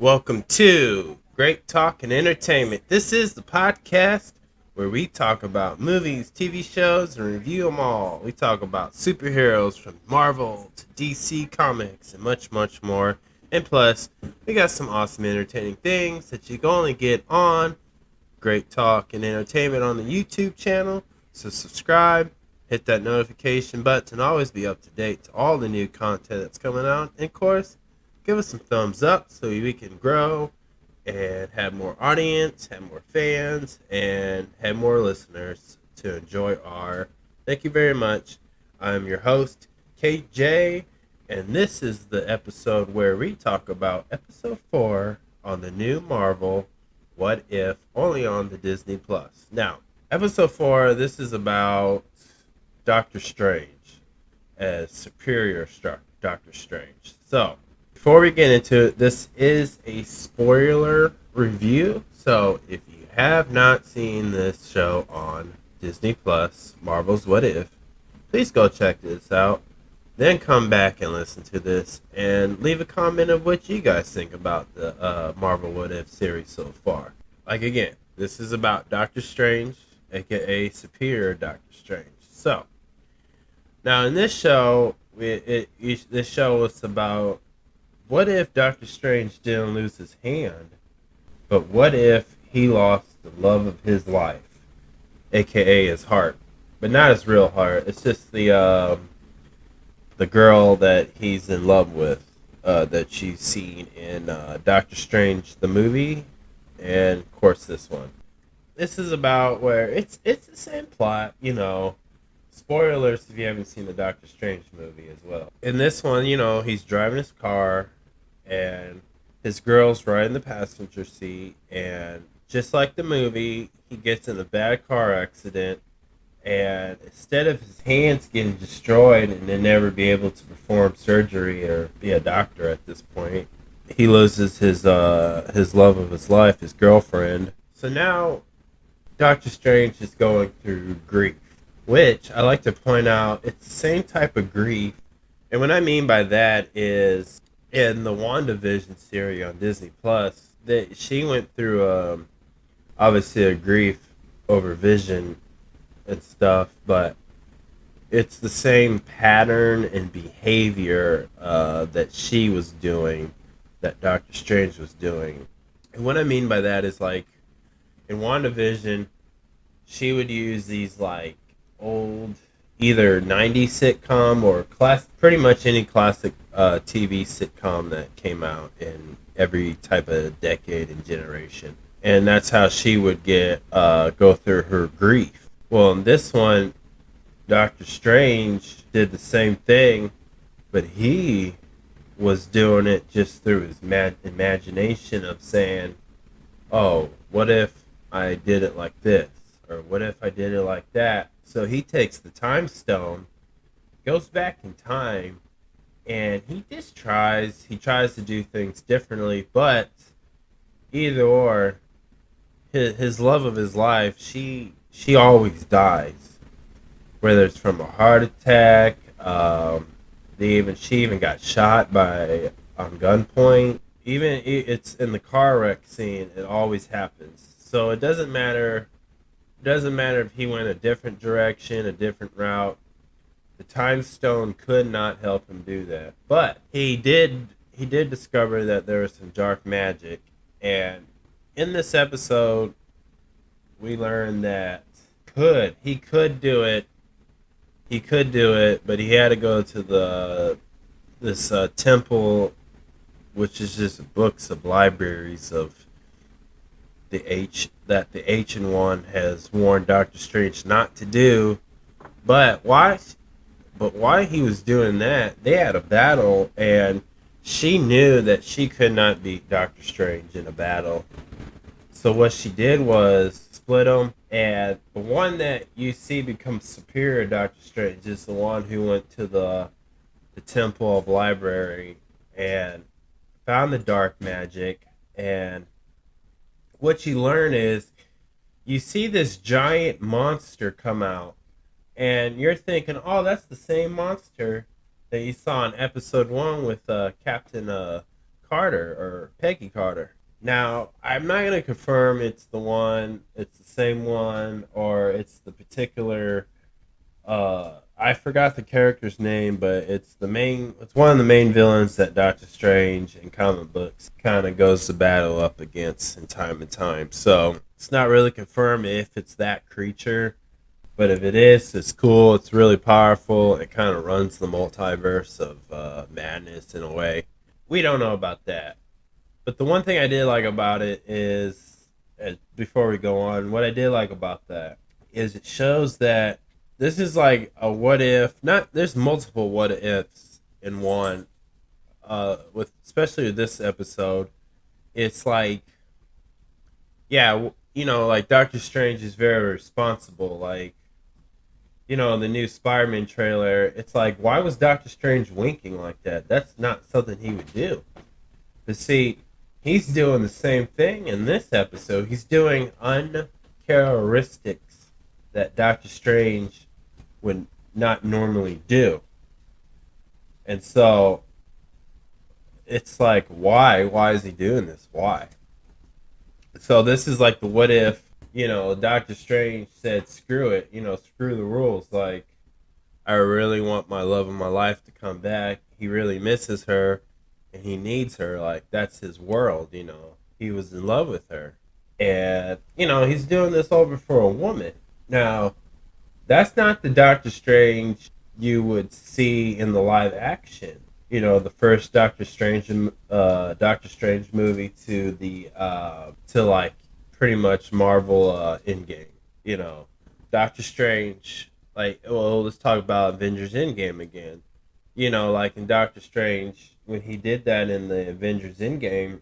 Welcome to Great Talk and Entertainment. This is the podcast where we talk about movies, TV shows, and review them all. We talk about superheroes from Marvel to DC Comics and much, much more. And plus, we got some awesome entertaining things that you can only get on Great Talk and Entertainment on the YouTube channel. So subscribe, hit that notification button, and always be up to date to all the new content that's coming out. And of course, give us some thumbs up so we can grow and have more audience, have more fans, and have more listeners to enjoy our. Thank you very much. I'm your host, KJ, and this is the episode where we talk about episode 4 on the new Marvel What If, only on the Disney Plus. Now, episode 4, this is about Doctor Strange as Superior Doctor Strange. So, before we get into it, this is a spoiler review. So if you have not seen this show on Disney Plus, Marvel's What If, please go check this out. Then come back and listen to this and leave a comment of what you guys think about the Marvel What If series so far. Like again, this is about Doctor Strange, aka Superior Doctor Strange. So now in this show, this show is about, what if Doctor Strange didn't lose his hand, but what if he lost the love of his life, aka his heart, but not his real heart? It's just the girl that he's in love with, that she's seen in Doctor Strange the movie, and of course this one. This is about where it's the same plot, Spoilers if you haven't seen the Doctor Strange movie as well. In this one, he's driving his car and his girl's right in the passenger seat, and just like the movie, he gets in a bad car accident, and instead of his hands getting destroyed and then never be able to perform surgery or be a doctor at this point, he loses his love of his life, his girlfriend. So now Doctor Strange is going through grief, which I like to point out, it's the same type of grief. And what I mean by that is, in the WandaVision series on Disney Plus, that she went through obviously a grief over Vision and stuff, but it's the same pattern and behavior that she was doing, that Doctor Strange was doing. And what I mean by that is, like, in WandaVision, she would use these like old either 90s sitcom or pretty much any classic TV sitcom that came out in every type of decade and generation, and that's how she would go through her grief. Well, in this one, Doctor Strange did the same thing, but he was doing it just through his imagination of saying, oh, what if I did it like this, or what if I did it like that? So he takes the time stone, goes back in time, and he tries to do things differently, but either or, his love of his life, she always dies, whether it's from a heart attack. She even got shot on gunpoint. Even it's in the car wreck scene, it always happens. So it doesn't matter. Doesn't matter if he went a different direction, a different route. The time stone could not help him do that. But he did discover that there was some dark magic. And in this episode, we learned that he could do it. He could do it, but he had to go to this temple, which is just books of libraries of the Ancient One has warned Doctor Strange not to do. But why he was doing that, they had a battle, and she knew that she could not beat Doctor Strange in a battle. So what she did was split them, and the one that you see becomes Superior Doctor Strange is the one who went to the Temple of Library and found the dark magic. And what you learn is, you see this giant monster come out, and you're thinking, oh, that's the same monster that you saw in episode 1 with Captain Carter or Peggy Carter. Now, I'm not going to confirm it's the same one, or it's the particular. I forgot the character's name, but it's one of the main villains that Doctor Strange in comic books kind of goes to battle up against in time and time. So it's not really confirmed if it's that creature, but if it is, it's cool. It's really powerful. It kind of runs the multiverse of madness in a way. We don't know about that. But the one thing I did like about it is, before we go on, what I did like about that is it shows that this is like a what if. Not there's multiple what ifs in one. With especially with this episode, it's like, yeah, like Doctor Strange is very responsible. Like, the new Spider-Man trailer, it's like, why was Doctor Strange winking like that? That's not something he would do. But see, he's doing the same thing in this episode. He's doing uncharacteristics that Doctor Strange would not normally do. And so it's like, why? Why is he doing this? Why? So this is like the what if, Doctor Strange said, screw it, screw the rules. Like, I really want my love of my life to come back. He really misses her and he needs her. Like, that's his world. He was in love with her. And, he's doing this over for a woman. Now, that's not the Doctor Strange you would see in the live action. The first Doctor Strange movie to the to like pretty much Marvel Endgame. Doctor Strange, like, well, let's talk about Avengers Endgame again. Like in Doctor Strange, when he did that in the Avengers Endgame,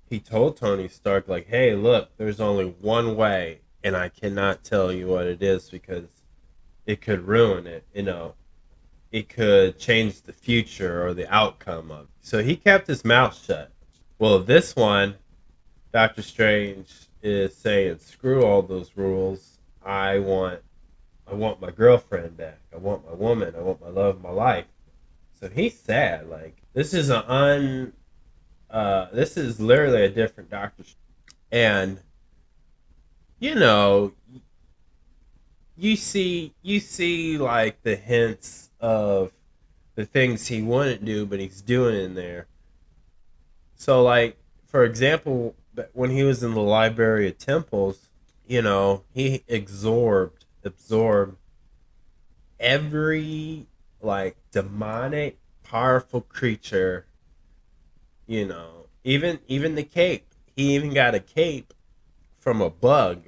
he told Tony Stark, like, hey, look, there's only one way, and I cannot tell you what it is because it could ruin it. It could change the future or the outcome of it. So he kept his mouth shut. Well, this one, Doctor Strange is saying, screw all those rules. I want my girlfriend back. I want my woman. I want my love of my life. So he's sad. Like, this is literally a different Doctor Strange. And you know, you see like the hints of the things he wouldn't do, but he's doing in there. So, like, for example, when he was in the Library of Temples, he absorbed every like demonic, powerful creature. Even the cape. He even got a cape from a bug,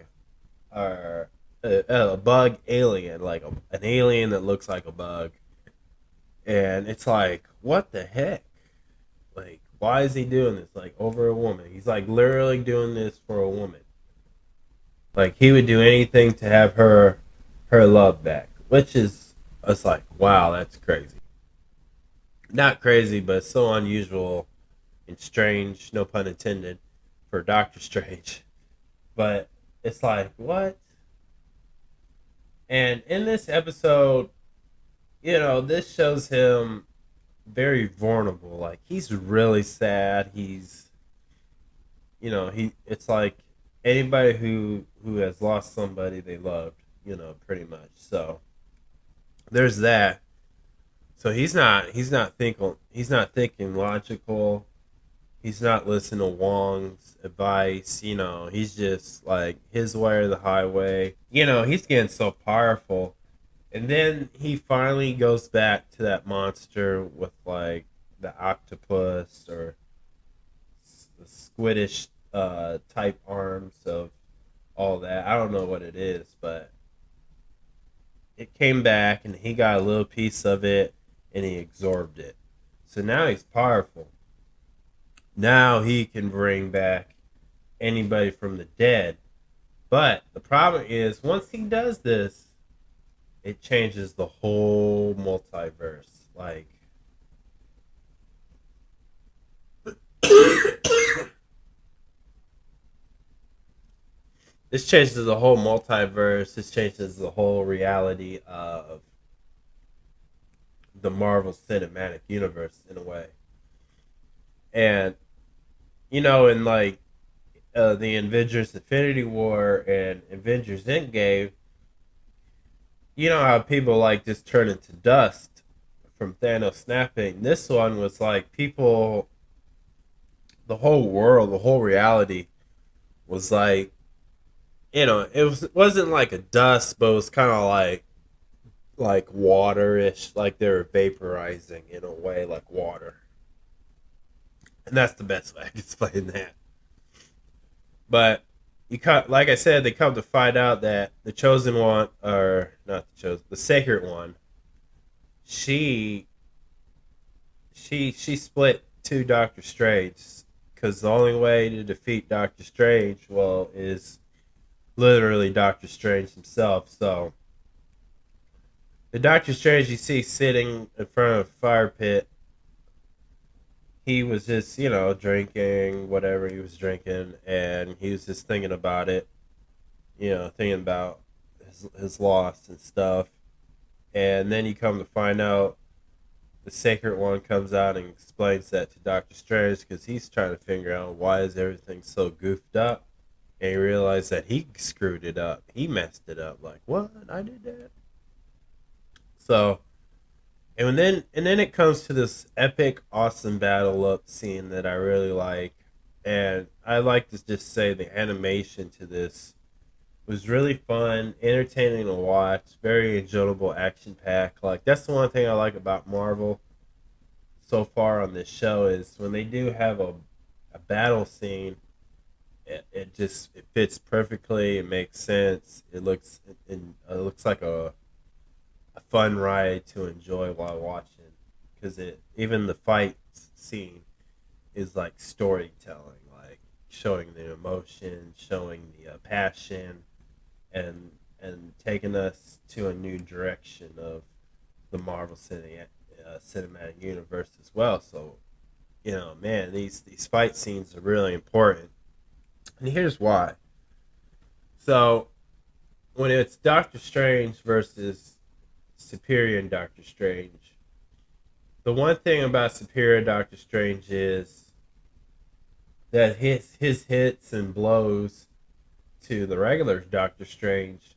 or a bug alien, like an alien that looks like a bug. And it's like, what the heck? Like, why is he doing this? Like, over a woman? He's like literally doing this for a woman. Like, he would do anything to have her love back, which is, it's like, wow, that's crazy. Not crazy, but so unusual and strange, no pun intended, for Doctor Strange. But it's like, what? And in this episode, this shows him very vulnerable. Like, he's really sad. He it's like anybody who has lost somebody they loved, pretty much. So there's that. So he's not thinking logical. He's not listening to Wong's advice. He's just like his way or the highway. He's getting so powerful. And then he finally goes back to that monster with like the octopus or the squiddish type arms of all that. I don't know what it is, but it came back and he got a little piece of it and he absorbed it. So now he's powerful. Now he can bring back anybody from the dead. But the problem is, once he does this, it changes the whole multiverse. Like, this changes the whole multiverse. This changes the whole reality of the Marvel Cinematic Universe in a way. And in like the Avengers Infinity War and Avengers Endgame, you know how people like just turn into dust from Thanos snapping. This one was like people, the whole world, the whole reality was like, it wasn't like a dust, but it was kind of like waterish, like they were vaporizing in a way, like water. And that's the best way I can explain that. But like I said, they come to find out that the chosen one, or not the chosen, the sacred one, she she split to Doctor Strange because the only way to defeat Doctor Strange, well, is literally Doctor Strange himself. So the Doctor Strange you see sitting in front of a fire pit, he was just drinking whatever he was drinking, and he was just thinking about it, thinking about his loss and stuff. And then you come to find out the Sacred One comes out and explains that to Doctor Strange because he's trying to figure out why is everything so goofed up. And he realized that he screwed it up. He messed it up. Like, what? I did that. So, and then it comes to this epic, awesome battle up scene that I really like. And I like to just say the animation to this was really fun, entertaining to watch, very enjoyable action pack. Like that's the one thing I like about Marvel so far on this show is when they do have a battle scene, it fits perfectly. It makes sense. It looks like a fun ride to enjoy while watching because it even the fight scene is like storytelling, like showing the emotion, showing the passion, and taking us to a new direction of the Marvel cinematic universe as well. So man, these fight scenes are really important, and here's why. So when it's Doctor Strange versus Superior and Doctor Strange, the one thing about Superior Doctor Strange is that his hits and blows to the regular Doctor Strange,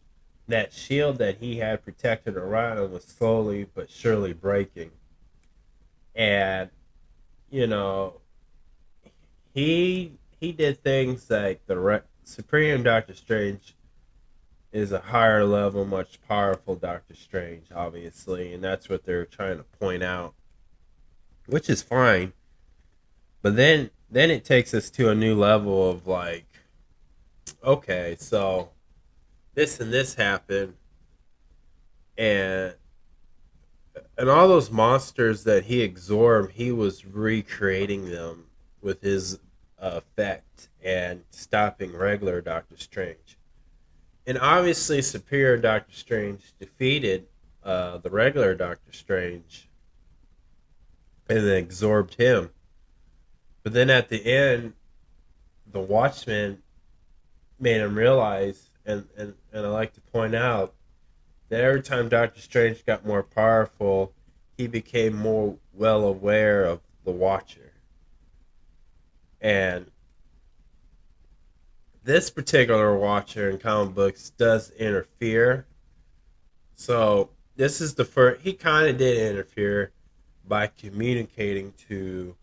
that shield that he had protected around him was slowly but surely breaking. And, you know, he did things like Supreme Doctor Strange is a higher level, much powerful Doctor Strange, obviously, and that's what they're trying to point out, which is fine. But then it takes us to a new level of like, okay, so this and this happened, and all those monsters that he absorbed, he was recreating them with his effect and stopping regular Doctor Strange. And obviously, Superior Doctor Strange defeated the regular Doctor Strange and then absorbed him. But then at the end, the Watchmen made him realize, and I like to point out, that every time Doctor Strange got more powerful, he became more well aware of the Watcher. And this particular Watcher in comic books does interfere. So this is the first, he kind of did interfere by communicating to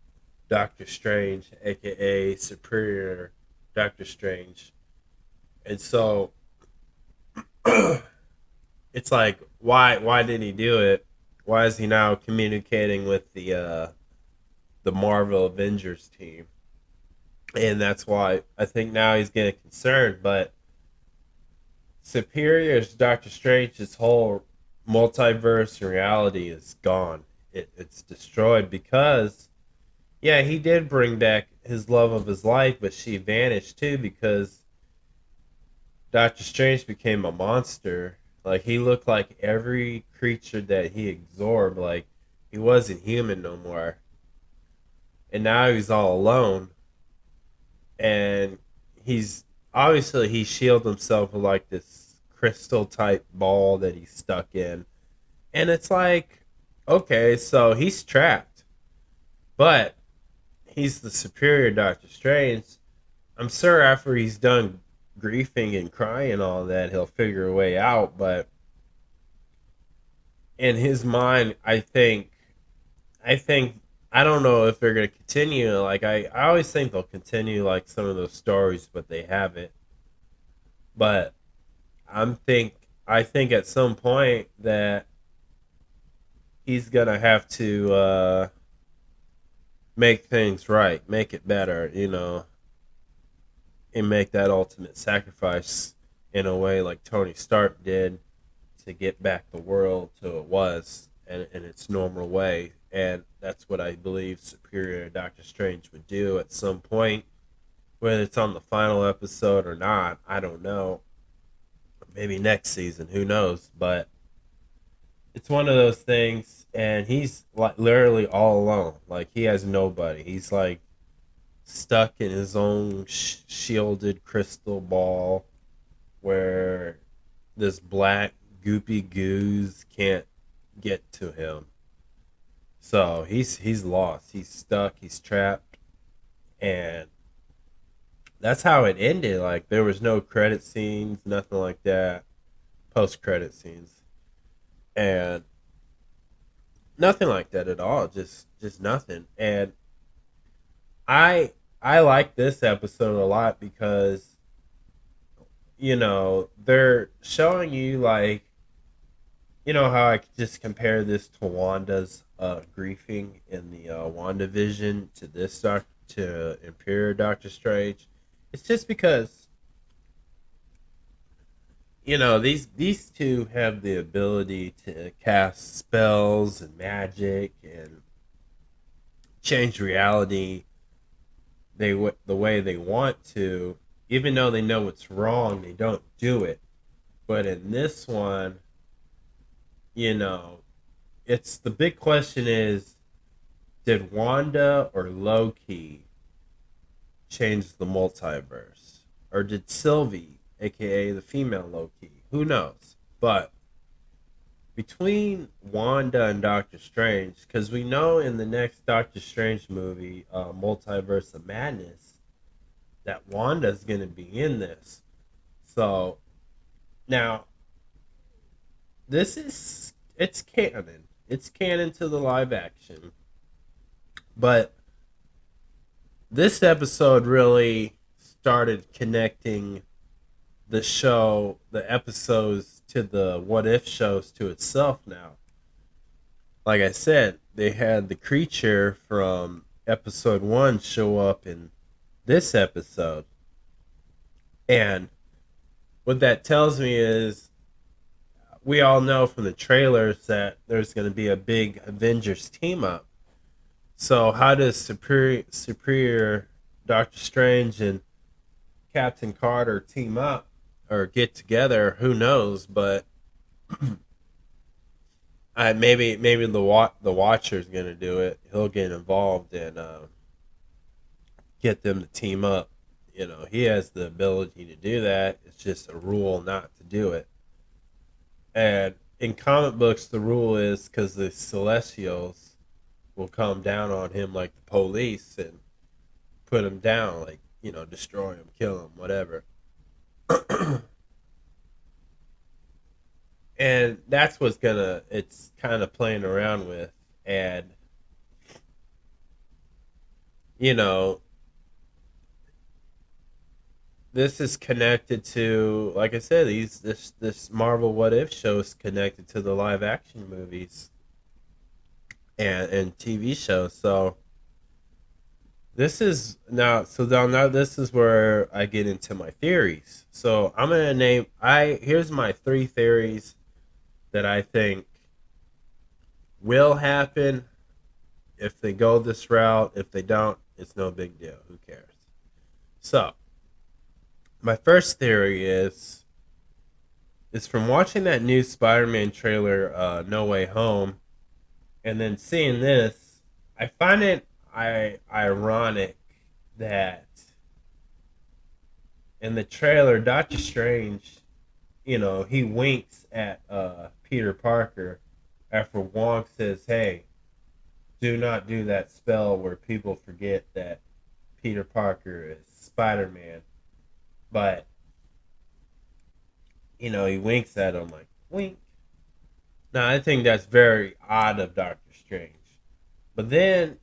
Doctor Strange, aka Superior Doctor Strange. And so it's like, why did he do it? Why is he now communicating with the Marvel Avengers team? And that's why I think now he's getting concerned. But Superior's Doctor Strange's whole multiverse reality is gone. It's destroyed because yeah, he did bring back his love of his life, but she vanished too because Doctor Strange became a monster. Like he looked like every creature that he absorbed. Like he wasn't human no more, and now he's all alone. And he's obviously he shielded himself with like this crystal type ball that he's stuck in, and it's like, okay, so he's trapped, but he's the superior Doctor Strange. I'm sure after he's done griefing and crying and all that, he'll figure a way out. But in his mind, I think I don't know if they're gonna continue. Like I always think they'll continue like some of those stories, but they haven't. But I think at some point that he's gonna have to make things right, make it better, and make that ultimate sacrifice in a way like Tony Stark did to get back the world to it was and in its normal way. And that's what I believe Superior Doctor Strange would do at some point. Whether it's on the final episode or not, I don't know. Maybe next season, who knows? But it's one of those things, and he's like literally all alone. Like he has nobody. He's like stuck in his own shielded crystal ball where this black goopy goose can't get to him. So he's lost. He's stuck. He's trapped, and that's how it ended. Like there was no credit scenes, nothing like that. Post credit scenes, and nothing like that at all. Just nothing. And I like this episode a lot because they're showing you like how I could just compare this to Wanda's griefing in the WandaVision to this to Imperial Doctor Strange. It's just because these two have the ability to cast spells and magic and change reality the way they want to, even though they know it's wrong, they don't do it. But in this one, you know, it's the big question is, did Wanda or Loki change the multiverse? Or did Sylvie, aka the female Loki? Who knows? But between Wanda and Doctor Strange, because we know in the next Doctor Strange movie, Multiverse of Madness, that Wanda's going to be in this. So now it's canon. It's canon to the live action. But this episode really started connecting the episodes to the what if shows to itself now. Like I said, they had the creature from episode 1 show up in this episode. And what that tells me is we all know from the trailers that there's going to be a big Avengers team up. So how does Superior Doctor Strange and Captain Carter team up or get together? Who knows? But maybe the Watcher's gonna do it. He'll get involved and get them to team up. He has the ability to do that. It's just a rule not to do it. And in comic books, the rule is because the Celestials will come down on him like the police and put him down, like destroy him, kill him, whatever. And that's what's it's kind of playing around with. And you know this is connected to, like I said, this Marvel What If show is connected to the live action movies and TV shows. So now this is where I get into my theories. So I'm gonna name I here's my 3 theories that I think will happen if they go this route. If they don't, it's no big deal. Who cares? So my first theory is from watching that new Spider-Man trailer, No Way Home, and then seeing this. I find it ironic that in the trailer, Doctor Strange, he winks at Peter Parker after Wong says, "Hey, do not do that spell where people forget that Peter Parker is Spider-Man, but he winks at him like wink. Now I think that's very odd of Doctor Strange. But then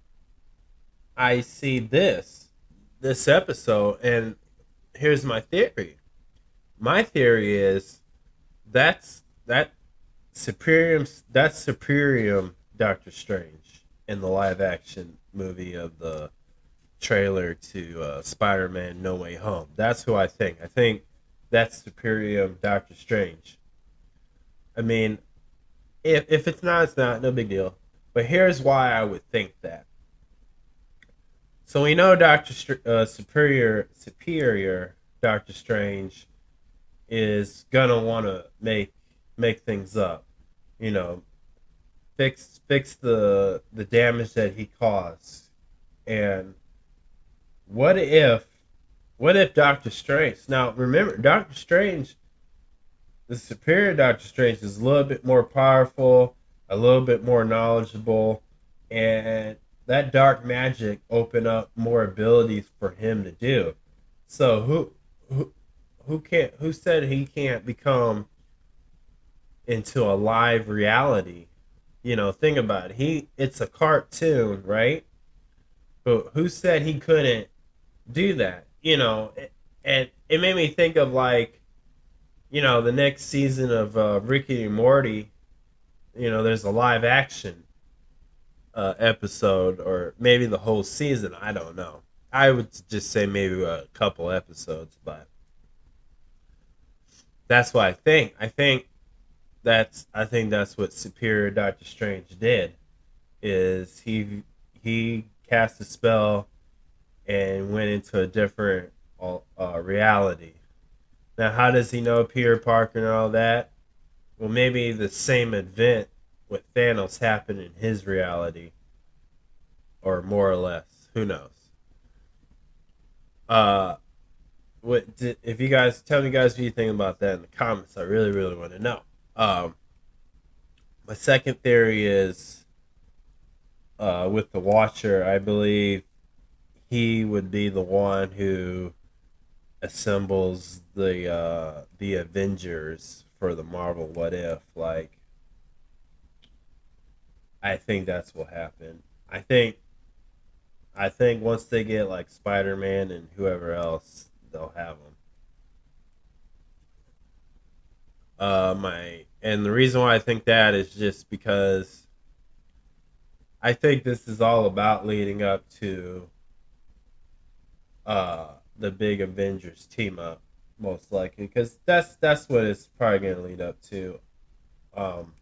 I see this episode, and here's my theory. My theory is that Superior Doctor Strange in the live action movie of the trailer to Spider-Man No Way Home. That's who I think. I think that's Superior Doctor Strange. I mean, if it's not, it's not. No big deal. But here's why I would think that. So we know Superior Doctor Strange is gonna want to make things up. You know, fix the damage that he caused. And what if what if Doctor Strange? Now remember, Doctor Strange, the superior Doctor Strange, is a little bit more powerful, a little bit more knowledgeable, and that dark magic opened up more abilities for him to do. So who who said he can't become into a live reality? Think about it. It's a cartoon, right? But who said he couldn't do that? And it made me think of like the next season of Ricky and Morty. There's a live action episode, or maybe the whole season. I don't know. I would just say maybe a couple episodes, but that's what I think. I think that's what Superior Doctor Strange did. Is he cast a spell and went into a different reality. Now, how does he know Peter Parker and all that? Well, maybe the same event with Thanos happened in his reality, or more or less. Who knows? Uh, if you guys tell me, guys, what you think about that in the comments? I really, really want to know. Um, my second theory is with the Watcher. I believe he would be the one who assembles the Avengers for the Marvel What If. Like, I think that's what happened. I think once they get like Spider Man and whoever else, they'll have them. My and the reason why I think that is just because I think this is all about leading up to the big Avengers team up, most likely, because that's what it's probably going to lead up to. Um,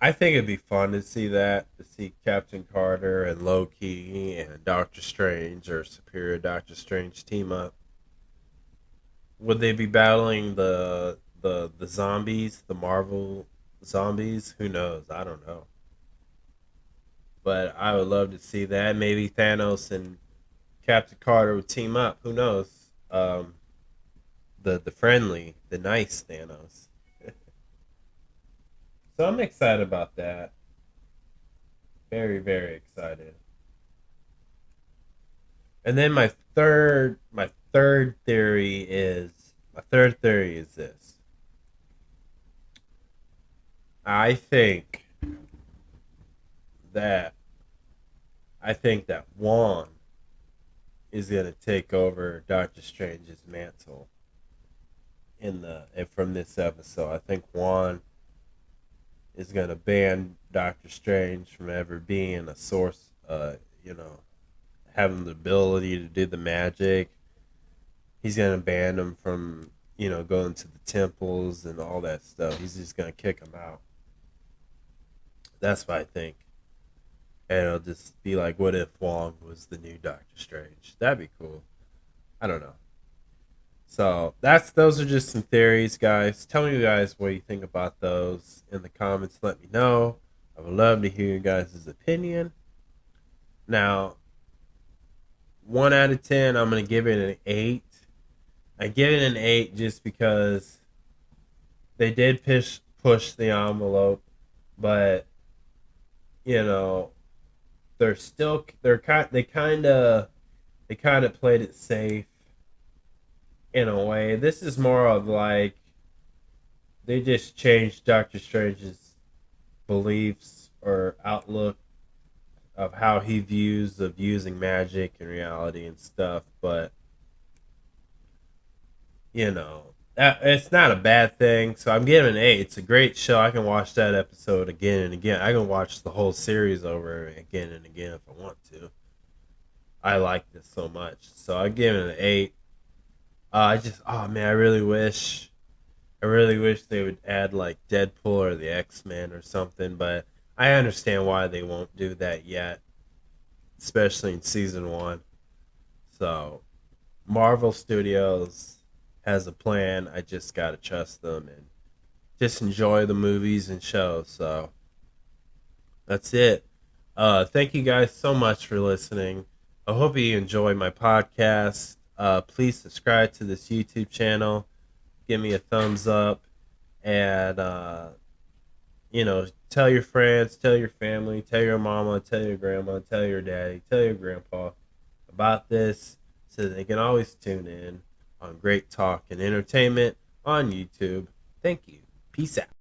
I think it'd be fun to see Captain Carter and Loki and Doctor Strange or Superior Doctor Strange team up. Would they be battling the zombies, the Marvel zombies? Who knows? I don't know. But I would love to see that. Maybe Thanos and Captain Carter would team up. Who knows? The friendly, the nice Thanos. So I'm excited about that. Very, very excited. And then my third theory is this. I think that I think that Wong is gonna take over Doctor Strange's mantle from this episode. I think Juan is gonna ban Doctor Strange from ever being a source. Having the ability to do the magic. He's gonna ban him from going to the temples and all that stuff. He's just gonna kick him out. That's what I think. And it'll just be like, what if Wong was the new Doctor Strange? That'd be cool. I don't know. So those are just some theories, guys. Tell me, guys, what you think about those in the comments. Let me know. I would love to hear your guys' opinion. Now, 1 out of 10, I'm gonna give it an 8. I give it an 8 just because they did push the envelope, but you know, they kind of played it safe in a way. This is more of like they just changed Doctor Strange's beliefs or outlook of how he views of using magic and reality and stuff. But it's not a bad thing. So I'm giving it an 8. It's a great show. I can watch that episode again and again. I can watch the whole series over again and again if I want to. I like this so much. So I give it an 8. Oh man, I really wish they would add like Deadpool or the X-Men or something, but I understand why they won't do that yet, especially in season 1. So, Marvel Studios has a plan. I just got to trust them and just enjoy the movies and shows. So, that's it. Thank you guys so much for listening. I hope you enjoy my podcast. Please subscribe to this YouTube channel. Give me a thumbs up and tell your friends, tell your family, tell your mama, tell your grandma, tell your daddy, tell your grandpa about this so they can always tune in on Great Talk and Entertainment on YouTube. Thank you. Peace out.